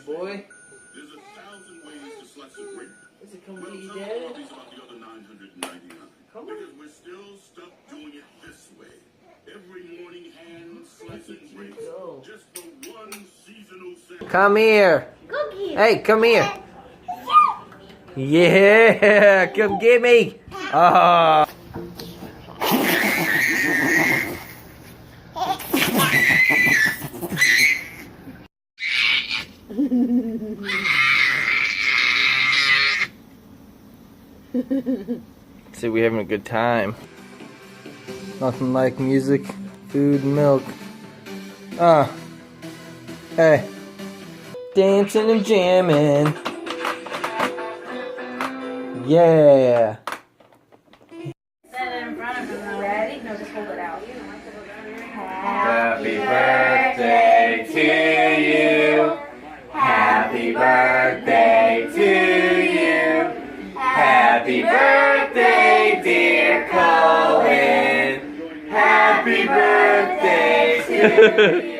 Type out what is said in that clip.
boy. There's 1,000 ways to slice a grape. Is it coming Well, to you, tell me Dad? about the other 999. Come on. Because we're still stuck doing it this way. Every morning, hand slicing grapes. Go. Just for one seasonal sandwich. Come here. Cookies. Hey, come here. Yeah, come get me. Ah. See, we're having a good time. Nothing like music, food, and milk. Hey. Dancing and jamming. Yeah. Set it in front of him. Ready? No, just hold it out. Happy birthday to you. Happy birthday to you. Happy birthday, dear Coen. Happy birthday to you.